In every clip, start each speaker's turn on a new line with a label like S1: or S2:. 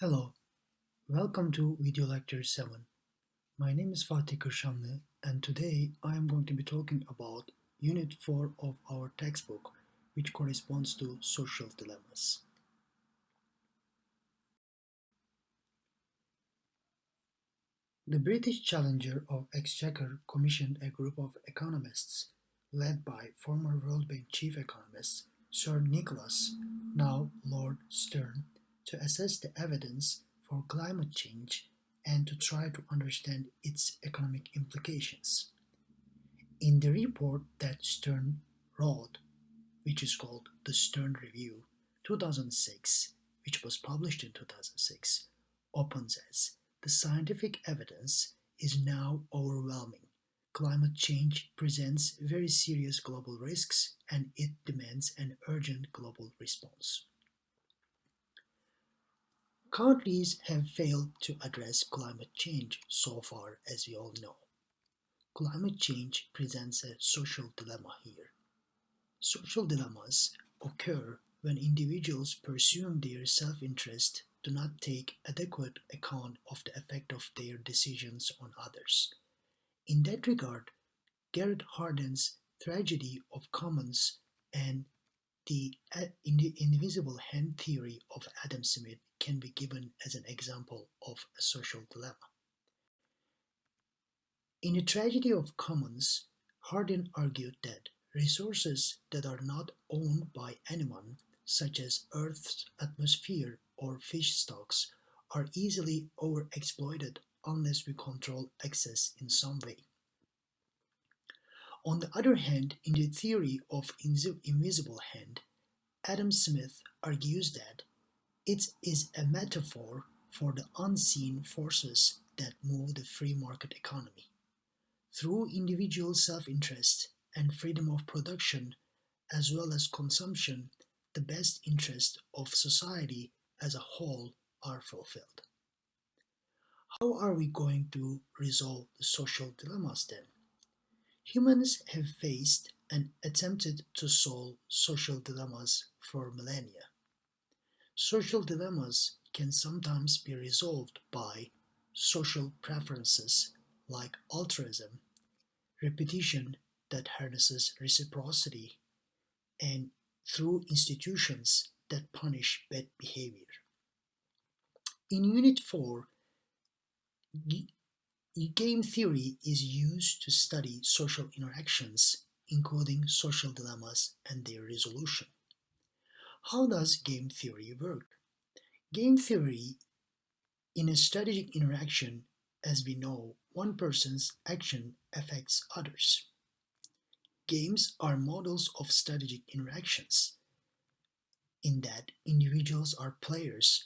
S1: Hello, welcome to Video Lecture 7. My name is Fatih Kurshamlı and today I am going to be talking about Unit 4 of our textbook, which corresponds to social dilemmas. The British Challenger of Exchequer commissioned a group of economists led by former World Bank chief economist Sir Nicholas, now Lord Stern, to assess the evidence for climate change and to try to understand its economic implications. In the report that Stern wrote, which is called the Stern Review 2006, which was published in 2006, opens as the scientific evidence is now overwhelming. Climate change presents very serious global risks and it demands an urgent global response. Countries have failed to address climate change so far, as we all know. Climate change presents a social dilemma here. Social dilemmas occur when individuals pursuing their self-interest do not take adequate account of the effect of their decisions on others. In that regard, Garrett Hardin's Tragedy of Commons and the invisible hand theory of Adam Smith can be given as an example of a social dilemma. In A Tragedy of Commons, Hardin argued that resources that are not owned by anyone, such as Earth's atmosphere or fish stocks, are easily overexploited unless we control access in some way. On the other hand, in the theory of invisible hand, Adam Smith argues that it is a metaphor for the unseen forces that move the free market economy. Through individual self-interest and freedom of production, as well as consumption, the best interests of society as a whole are fulfilled. How are we going to resolve the social dilemmas then? Humans have faced and attempted to solve social dilemmas for millennia. Social dilemmas can sometimes be resolved by social preferences like altruism, repetition that harnesses reciprocity, and through institutions that punish bad behavior. In Unit 4, game theory is used to study social interactions, including social dilemmas and their resolution. How does game theory work? Game theory, in a strategic interaction, as we know, one person's action affects others. Games are models of strategic interactions, in that individuals are players,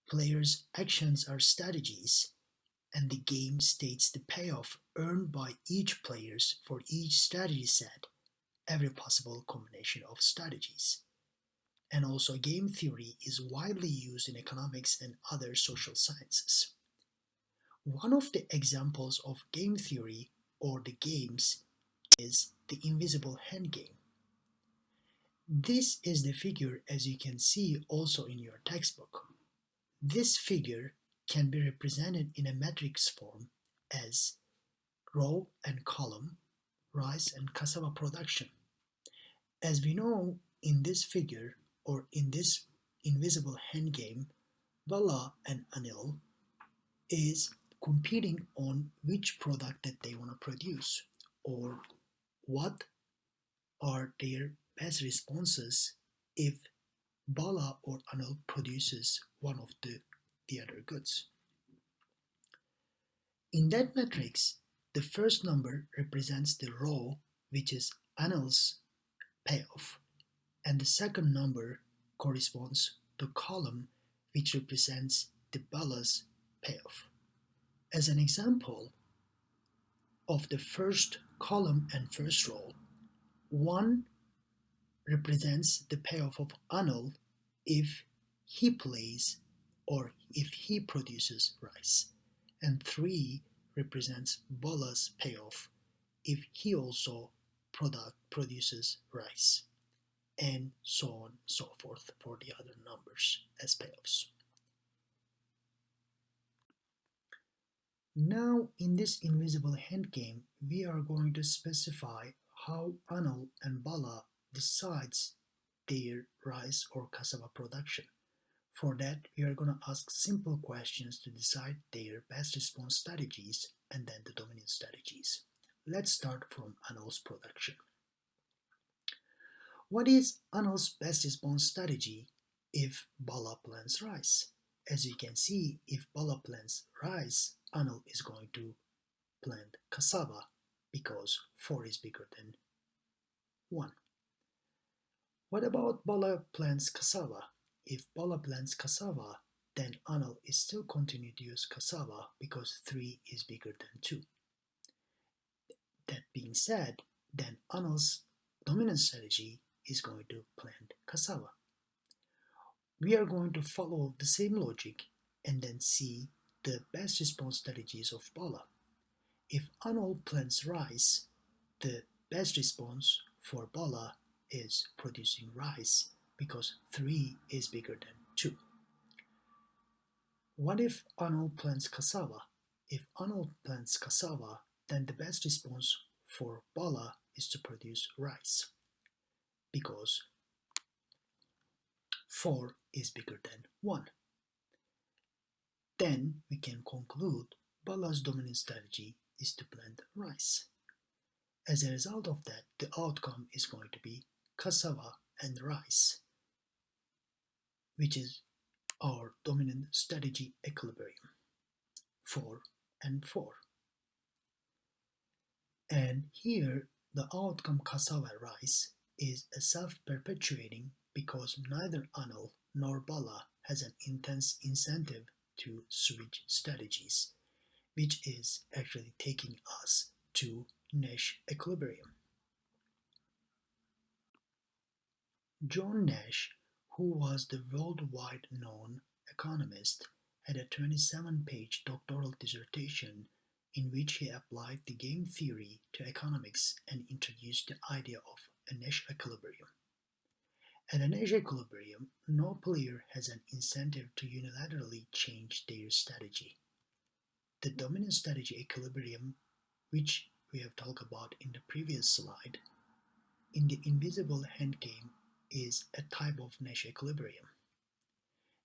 S1: players' actions are strategies, and the game states the payoff earned by each player for each strategy set, every possible combination of strategies. And also game theory is widely used in economics and other social sciences. One of the examples of game theory or the games is the invisible hand game. This is the figure as you can see also in your textbook. This figure can be represented in a matrix form as row and column, rice and cassava production. As we know, in this figure or in this invisible hand game, Bala and Anil is competing on which product that they want to produce or what are their best responses if Bala or Anil produces one of the other goods. In that matrix, the first number represents the row, which is Anil's payoff, and the second number corresponds to column, which represents the Bala's payoff. As an example of the first column and first row, 1 represents the payoff of Anil if he plays or if he produces rice, and 3 represents Bala's payoff if he also produces rice, and so on and so forth for the other numbers as payoffs. Now in this invisible hand game, we are going to specify how Anil and Bala decides their rice or cassava production. For that, we are going to ask simple questions to decide their best response strategies and then the dominant strategies. Let's start from Anil's production. What is Anil's best response strategy if Bala plants rice? As you can see, if Bala plants rice, Anil is going to plant cassava because 4 is bigger than 1. What about Bala plants cassava? If Bala plants cassava, then Anil is still continue to use cassava because 3 is bigger than 2. That being said, then Anil's dominant strategy is going to plant cassava. We are going to follow the same logic and then see the best response strategies of Bala. If Anil plants rice, the best response for Bala is producing rice because 3 is bigger than 2. What if Anil plants cassava? If Anil plants cassava, then the best response for Bala is to produce rice because 4 is bigger than 1. Then we can conclude Bala's dominant strategy is to plant rice. As a result of that, the outcome is going to be cassava and rice, which is our dominant strategy equilibrium, 4 and 4. And here the outcome cassava rice is a self-perpetuating because neither Anil nor Bala has an intense incentive to switch strategies, which is actually taking us to Nash equilibrium. John Nash, who was the worldwide known economist, had a 27-page doctoral dissertation in which he applied the game theory to economics and introduced the idea of a Nash equilibrium. At a Nash equilibrium, no player has an incentive to unilaterally change their strategy. The dominant strategy equilibrium, which we have talked about in the previous slide, in the invisible hand game is a type of Nash equilibrium.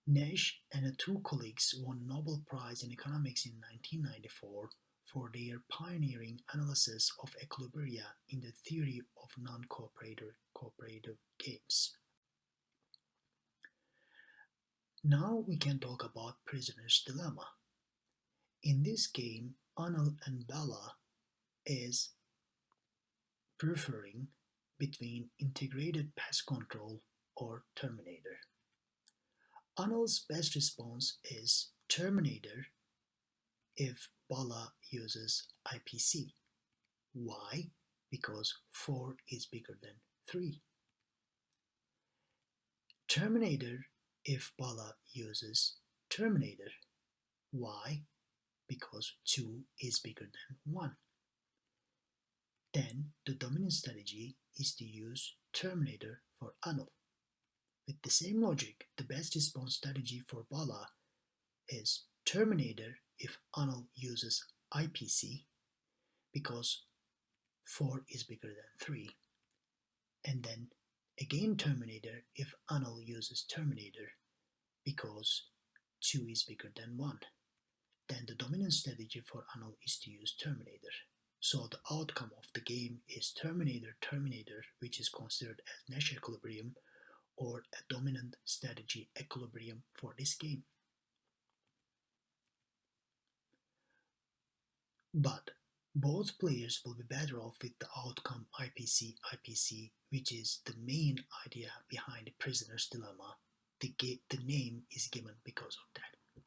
S1: Nash and 2 colleagues won Nobel Prize in Economics in 1994 for their pioneering analysis of equilibria in the theory of non-cooperative games. Now we can talk about Prisoner's Dilemma. In this game, Anil and Bala is preferring between integrated pest control or Terminator. Anil's best response is Terminator if Bala uses IPC. Why? Because 4 is bigger than 3. Terminator if Bala uses Terminator. Why? Because 2 is bigger than 1. Then the dominant strategy is to use Terminator for Anil. With the same logic, the best response strategy for Bala is Terminator if Anil uses IPC because 4 is bigger than 3. And then again Terminator if Anil uses Terminator because 2 is bigger than 1. Then the dominant strategy for Anil is to use Terminator. So the outcome of the game is Terminator, which is considered as Nash equilibrium or a dominant strategy equilibrium for this game. But both players will be better off with the outcome IPC, which is the main idea behind the Prisoner's Dilemma. The name is given because of that.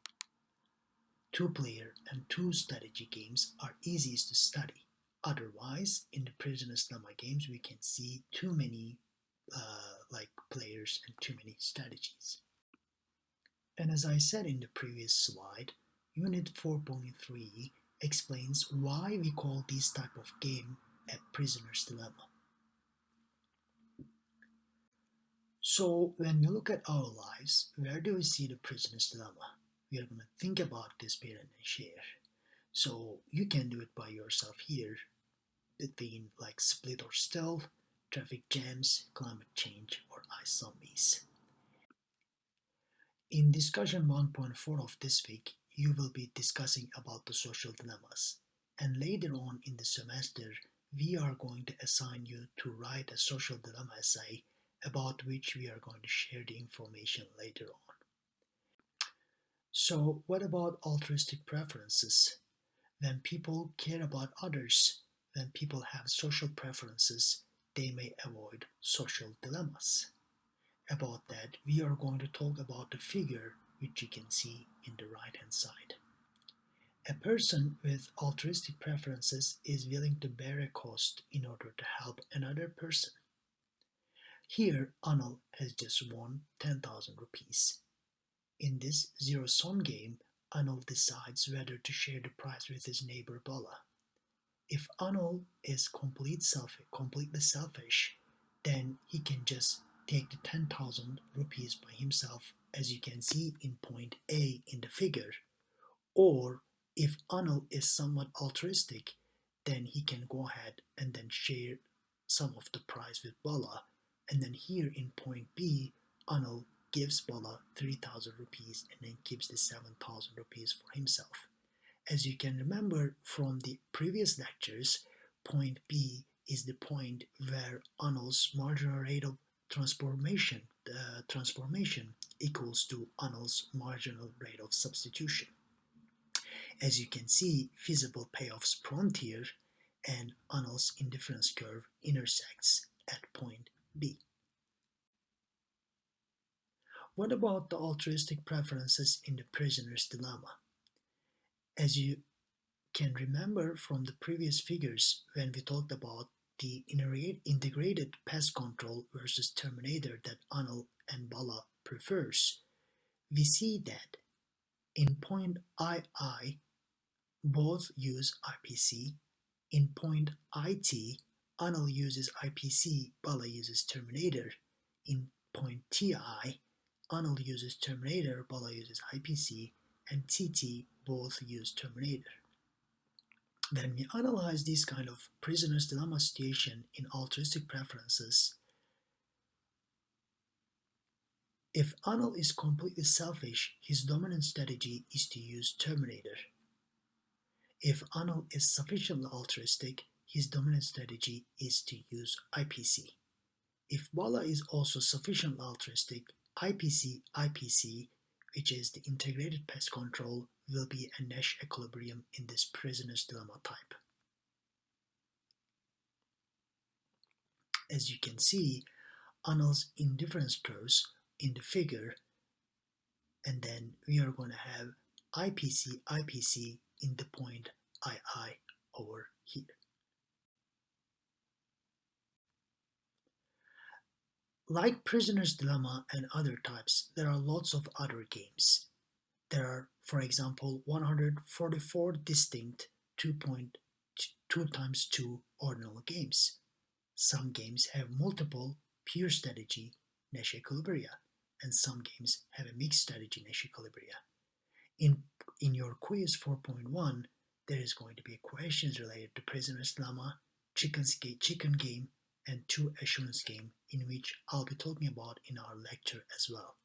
S1: 2-player and 2-strategy games are easiest to study. Otherwise, in the Prisoner's Dilemma games, we can see too many players and too many strategies. And as I said in the previous slide, Unit 4.3 explains why we call this type of game a Prisoner's Dilemma. So when we look at our lives, where do we see the Prisoner's Dilemma? We are going to think about this bit and share. So you can do it by yourself here between like split or still, traffic jams, climate change, or ice zombies. In discussion 1.4 of this week, you will be discussing about the social dilemmas. And later on in the semester, we are going to assign you to write a social dilemma essay about which we are going to share the information later on. So, what about altruistic preferences? When people care about others, when people have social preferences, they may avoid social dilemmas. About that, we are going to talk about the figure which you can see in the right hand side. A person with altruistic preferences is willing to bear a cost in order to help another person. Here, Anil has just won 10,000 rupees. In this zero-sum game, Anil decides whether to share the prize with his neighbor Bala. If Anil is completely selfish, then he can just take the 10,000 rupees by himself, as you can see in point A in the figure. Or if Anil is somewhat altruistic, then he can go ahead and then share some of the prize with Bala. And then here in point B, Anil gives Bala 3,000 rupees and then keeps the 7,000 rupees for himself. As you can remember from the previous lectures, point B is the point where Anil's marginal rate of transformation equals to Anil's marginal rate of substitution. As you can see, feasible payoffs frontier and Anil's indifference curve intersects at point B. What about the altruistic preferences in the prisoner's dilemma? As you can remember from the previous figures when we talked about the integrated pest control versus terminator that Anil and Bala prefers, we see that in point II, both use IPC. In point IT, Anil uses IPC, Bala uses terminator. In point TI, Anil uses terminator, Bala uses IPC, and TT both use terminator. When we analyze this kind of prisoner's dilemma situation in altruistic preferences, if Anil is completely selfish, his dominant strategy is to use terminator. If Anil is sufficiently altruistic, his dominant strategy is to use IPC. If Bala is also sufficiently altruistic, IPC, which is the integrated pest control, will be a Nash equilibrium in this prisoner's dilemma type. As you can see, Anil's indifference curves in the figure, and then we are going to have IPC in the point II over here. Like Prisoner's Dilemma and other types, there are lots of other games. There are, for example, 144 distinct 2.2 times 2 ordinal games. Some games have multiple pure strategy Nash equilibria, and some games have a mixed strategy Nash equilibria. In your quiz 4.1, there is going to be questions related to Prisoner's Dilemma, chicken game, and 2 assurance game, in which I'll be talking about in our lecture as well.